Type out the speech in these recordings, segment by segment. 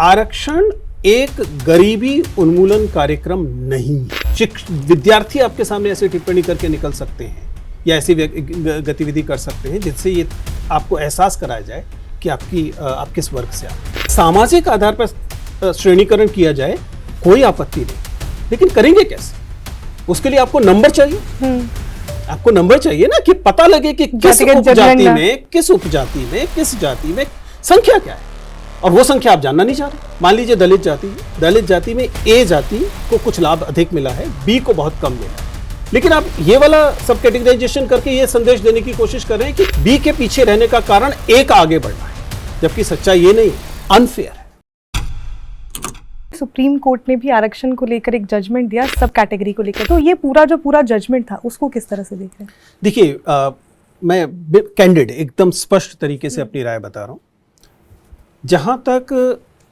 आरक्षण एक गरीबी उन्मूलन कार्यक्रम नहीं है। विद्यार्थी आपके सामने ऐसी टिप्पणी करके निकल सकते हैं या ऐसी गतिविधि कर सकते हैं जिससे ये आपको एहसास कराया जाए कि आप किस वर्ग से आते हैं। सामाजिक आधार पर श्रेणीकरण किया जाए कोई आपत्ति नहीं, लेकिन करेंगे कैसे? उसके लिए आपको नंबर चाहिए। आपको नंबर चाहिए ना, कि पता लगे कि किस उपजाति में, किस उपजाति में, किस जाति में संख्या क्या है, और वो संख्या आप जानना नहीं चाह रहे। मान लीजिए दलित जाति है, दलित जाति में ए जाति को कुछ लाभ अधिक मिला है, बी को बहुत कम मिला है, लेकिन आप ये वाला सब कैटेगराइजेशन करके ये संदेश देने की कोशिश कर रहे हैं कि बी के पीछे रहने का कारण ए का आगे बढ़ना है, जबकि सच्चाई ये नहीं, अनफेयर है। सुप्रीम कोर्ट ने भी आरक्षण को लेकर एक जजमेंट दिया सब कैटेगरी को लेकर, तो ये पूरा जजमेंट था उसको किस तरह से देख रहे हैं? देखिए, मैं कैंडिड एकदम स्पष्ट तरीके से अपनी राय बता रहा हूं। जहां तक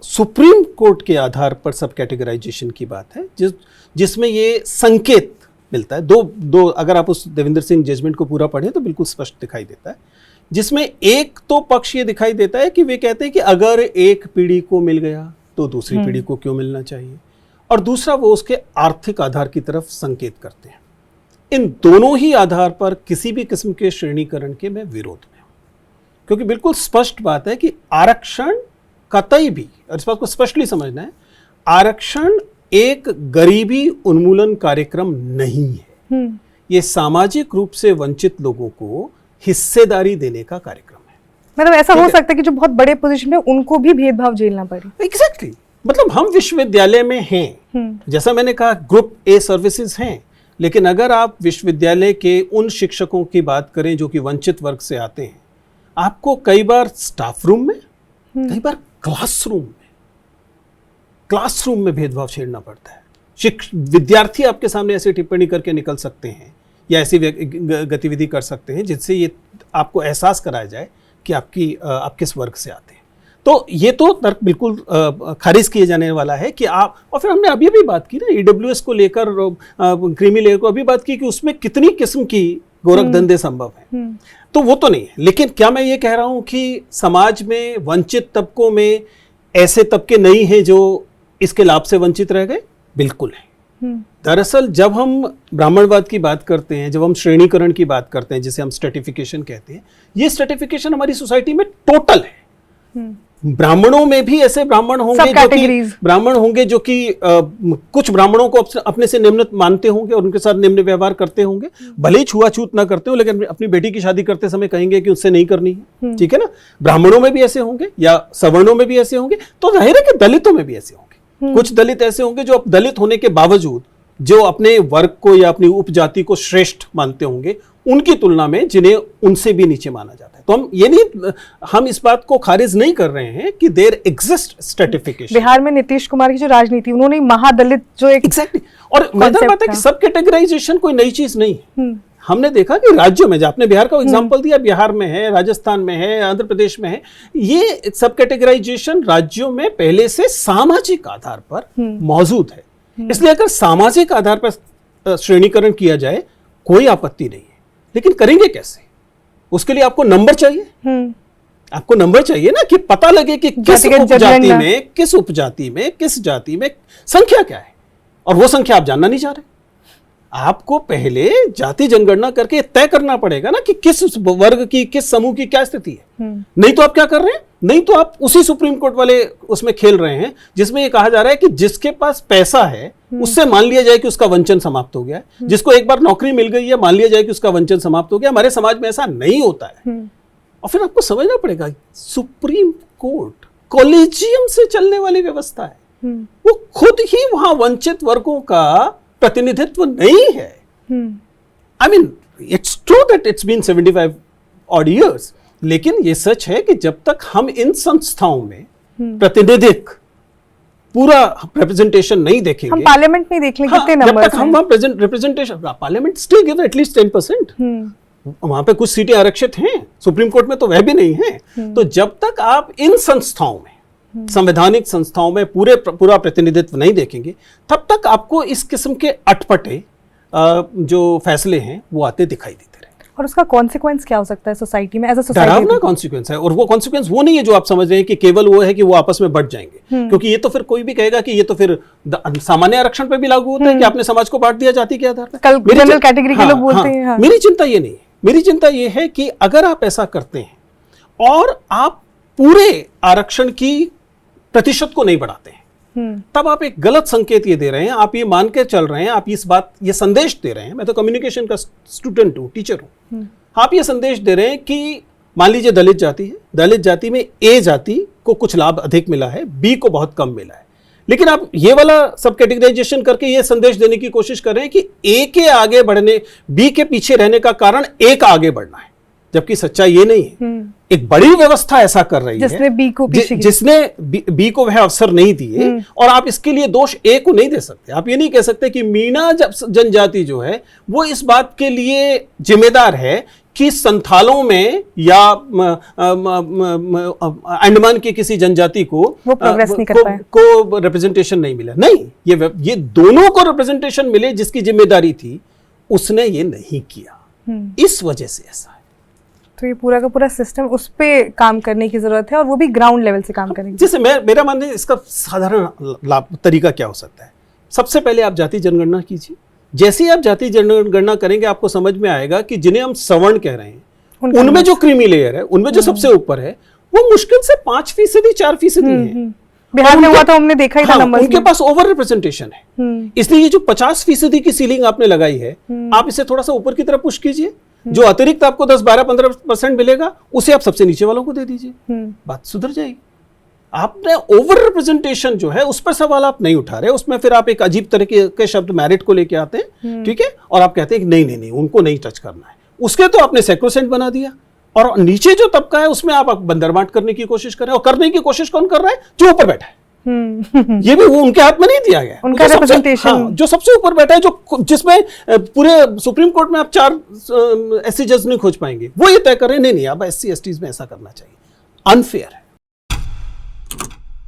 सुप्रीम कोर्ट के आधार पर सब कैटेगराइजेशन की बात है, जिसमें ये संकेत मिलता है, दो अगर आप उस देवेंद्र सिंह जजमेंट को पूरा पढ़ें तो बिल्कुल स्पष्ट दिखाई देता है, जिसमें एक तो पक्ष ये दिखाई देता है कि वे कहते हैं कि अगर एक पीढ़ी को मिल गया तो दूसरी पीढ़ी को क्यों मिलना चाहिए, और दूसरा वो उसके आर्थिक आधार की तरफ संकेत करते हैं। इन दोनों ही आधार पर किसी भी किस्म के श्रेणीकरण के मैं विरोध में हूं, क्योंकि बिल्कुल स्पष्ट बात है कि आरक्षण कतई भी, और इस बात को स्पष्टली समझना है, आरक्षण एक गरीबी उन्मूलन कार्यक्रम नहीं है। ये सामाजिक रूप से वंचित लोगों को हिस्सेदारी देने का कार्यक्रम है। मतलब ऐसा हो सकता है कि जो बहुत बड़े पोजीशन में उनको भी भेदभाव झेलना पड़े। एग्जैक्टली, मतलब हम विश्वविद्यालय में हैं, जैसा मैंने कहा ग्रुप ए सर्विसेज हैं, लेकिन अगर आप विश्वविद्यालय के उन शिक्षकों की बात करें जो कि वंचित वर्ग से आते हैं, आपको कई बार स्टाफ रूम में, कई बार क्लासरूम में भेदभाव झेलना पड़ता है। विद्यार्थी आपके सामने ऐसी टिप्पणी करके निकल सकते हैं या ऐसी गतिविधि कर सकते हैं जिससे ये आपको एहसास कराया जाए कि आप किस वर्ग से आते हैं। तो ये तो तर्क बिल्कुल खारिज किए जाने वाला है कि आप, और फिर हमने अभी भी बात की ना ईडब्ल्यूएस को लेकर, क्रीमी लेयर को अभी बात की कि उसमें कितनी किस्म की गोरख धंधे संभव है, तो वो तो नहीं है। लेकिन क्या मैं ये कह रहा हूं कि समाज में वंचित तबकों में ऐसे तबके नहीं हैं जो इसके लाभ से वंचित रह गए? बिल्कुल है। दरअसल जब हम ब्राह्मणवाद की बात करते हैं, जब हम श्रेणीकरण की बात करते हैं, जिसे हम स्ट्रेटिफिकेशन कहते हैं, ये स्ट्रेटिफिकेशन हमारी सोसाइटी में टोटल है। ब्राह्मणों में भी ऐसे ब्राह्मण होंगे जो कि कुछ ब्राह्मणों को अपने से निम्न मानते होंगे और उनके साथ निम्न व्यवहार करते होंगे, भले ही छुआछूत ना करते हो, लेकिन अपनी बेटी की शादी करते समय कहेंगे कि उससे नहीं करनी है, ठीक है ना। ब्राह्मणों में भी ऐसे होंगे या सवर्णों में भी ऐसे होंगे, तो जाहिर है कि दलितों में भी ऐसे होंगे। कुछ दलित ऐसे होंगे जो दलित होने के बावजूद जो अपने वर्ग को या अपनी उपजाति को श्रेष्ठ मानते होंगे, उनकी तुलना में जिन्हें उनसे भी नीचे माना जाता है। तो हम इस बात को खारिज नहीं कर रहे हैं कि देयर एग्जिस्ट स्ट्रेटिफिकेशन। बिहार में नीतीश कुमार की जो राजनीति, उन्होंने महादलित जो एक एग्जैक्टली, और मजा बात है कि सब कैटेगराइजेशन कोई नई चीज नहीं है। हमने देखा कि राज्यों में, आपने बिहार का एग्जांपल दिया, बिहार में है, राजस्थान में है, आंध्र प्रदेश में है, ये सब कैटेगराइजेशन राज्यों में पहले से सामाजिक आधार पर मौजूद है। इसलिए अगर सामाजिक आधार पर श्रेणीकरण किया जाए कोई आपत्ति नहीं है, लेकिन करेंगे कैसे? उसके लिए आपको नंबर चाहिए। आपको नंबर चाहिए ना, कि पता लगे कि किस उपजाति में, किस उपजाति में, किस जाति में संख्या क्या है, और वो संख्या आप जानना नहीं चाह रहे। आपको पहले जाति जनगणना करके तय करना पड़ेगा ना कि किस वर्ग की, किस समूह की क्या स्थिति है। नहीं तो आप क्या कर रहे हैं, नहीं तो आप उसी सुप्रीम कोर्ट वाले उसमें खेल रहे हैं जिसमें ये कहा जा रहा है कि जिसके पास पैसा है उससे मान लिया जाए कि उसका वंचन समाप्त हो गया है, जिसको एक बार नौकरी मिल गई है मान लिया जाए कि उसका वंचन समाप्त हो गया। हमारे समाज में ऐसा नहीं होता है। और फिर आपको समझना पड़ेगा, सुप्रीम कोर्ट कॉलेजियम से चलने वाली व्यवस्था है, वो खुद ही वहां वंचित वर्गों का प्रतिनिधित्व नहीं है। I mean it's true that it's been 75 odd years, लेकिन ये सच है कि जब तक हम इन संस्थाओं में प्रतिनिधिक पूरा रिप्रेजेंटेशन नहीं देखेंगे, हम पार्लियामेंट में देख लें कितने नंबर, जब तक हम वहां representation, parliament still give at least 10%, वहां पे कुछ सीटें आरक्षित हैं, सुप्रीम कोर्ट में तो वह भी नहीं है। तो जब तक आप इन संस्थाओं में, संवैधानिक संस्थाओं में पूरा प्रतिनिधित्व नहीं देखेंगे, तब तक आपको इस किस्म के अटपटे जो फैसले हैं वो आते दिखाई देते रहे। और उसका कॉन्सिक्वेंस क्या हो सकता है सोसाइटी में, एज अ डरावना सोसाइटी? कॉन्सिक्वेंस है, और वो कॉन्सिक्वेंस वो नहीं है जो आप समझ रहे हैं कि केवल वो है कि वो आपस में बढ़ जाएंगे, क्योंकि ये तो फिर कोई भी कहेगा कि ये तो फिर सामान्य आरक्षण पे भी लागू होता है कि आपने समाज को बांट दिया जाति के आधार पर। कल मेरी जनरल चिं- कैटेगरी के लोग बोलते हैं, हाँ। मेरी चिंता ये नहीं है, मेरी चिंता ये है कि अगर आप ऐसा करते हैं और आप पूरे आरक्षण की प्रतिशत को नहीं बढ़ाते हैं, तब आप एक गलत संकेत ये दे रहे हैं, आप ये मान के चल रहे हैं, आप ये संदेश दे रहे हैं, मैं तो कम्युनिकेशन का स्टूडेंट हूं, टीचर हूं, आप ये संदेश दे रहे हैं कि मान लीजिए दलित जाति है, दलित जाति में ए जाति को कुछ लाभ अधिक मिला है, बी को बहुत कम मिला है, लेकिन आप ये वाला सब कैटेगराइजेशन करके ये संदेश देने की कोशिश कर रहे हैं कि ए के आगे बढ़ने, बी के पीछे रहने का कारण ए का आगे बढ़ना है, जबकि सच्चाई ये नहीं है। एक बड़ी व्यवस्था ऐसा कर रही है जिसने बी को पीछे जिसने बी को वह अवसर नहीं दिए, और आप इसके लिए दोष ए को नहीं दे सकते। आप ये नहीं कह सकते कि मीणा जनजाति जो है वो इस बात के लिए जिम्मेदार है कि संथालों में या अंडमान की किसी जनजाति को वो प्रोग्रेस नहीं कर पाए, को रिप्रेजेंटेशन नहीं मिला। नहीं, ये दोनों को रिप्रेजेंटेशन मिले जिसकी जिम्मेदारी थी, उसने ये नहीं किया, इस वजह से ऐसा है। तो ये पूरा का पूरा सिस्टम उस पे काम करने की जरूरत है, और वो भी ग्राउंड लेवल से काम करेंगे। जैसे मेरा मानना है, इसका साधारण तरीका क्या हो सकता है? सबसे पहले आप जाति जनगणना कीजिए। जैसे ही आप जाति जनगणना करेंगे, आपको समझ में आएगा कि जिन्हें हम सवर्ण कह रहे हैं, उनमें जो क्रीमी लेयर है, उनमें जो सबसे ऊपर है, वो मुश्किल से 5%, 4% है। बिहार में हुआ तो हमने देखा ही था नंबर, उनके पास ओवर रिप्रेजेंटेशन है। इसलिए ये जो 50% की सीलिंग आपने लगाई है, आप इसे थोड़ा सा ऊपर की तरफ पुश कीजिए। जो अतिरिक्त आपको 10, 12, 15% मिलेगा, उसे आप सबसे नीचे वालों को दे दीजिए, बात सुधर जाएगी। आपने ओवर रिप्रेजेंटेशन जो है उस पर सवाल आप नहीं उठा रहे, उसमें फिर आप एक अजीब तरह के शब्द मैरिट को लेके आते हैं, ठीक है, और आप कहते हैं कि नहीं उनको नहीं टच करना है। उसके तो आपने सैक्रोसेंट बना दिया, और नीचे जो तबका है उसमें आप बंदरबांट करने की कोशिश कर रहे हैं। और करने की कोशिश कौन कर रहा है? जो ऊपर बैठा है। ये भी वो उनके हाथ में नहीं दिया गया, उनका रिप्रेजेंटेशन, जो सबसे ऊपर बैठा है, जो जिसमें पूरे सुप्रीम कोर्ट में आप 4 SC जज नहीं खोज पाएंगे, वो ये तय कर रहे हैं नहीं आप SC STs में ऐसा करना चाहिए। अनफेयर है।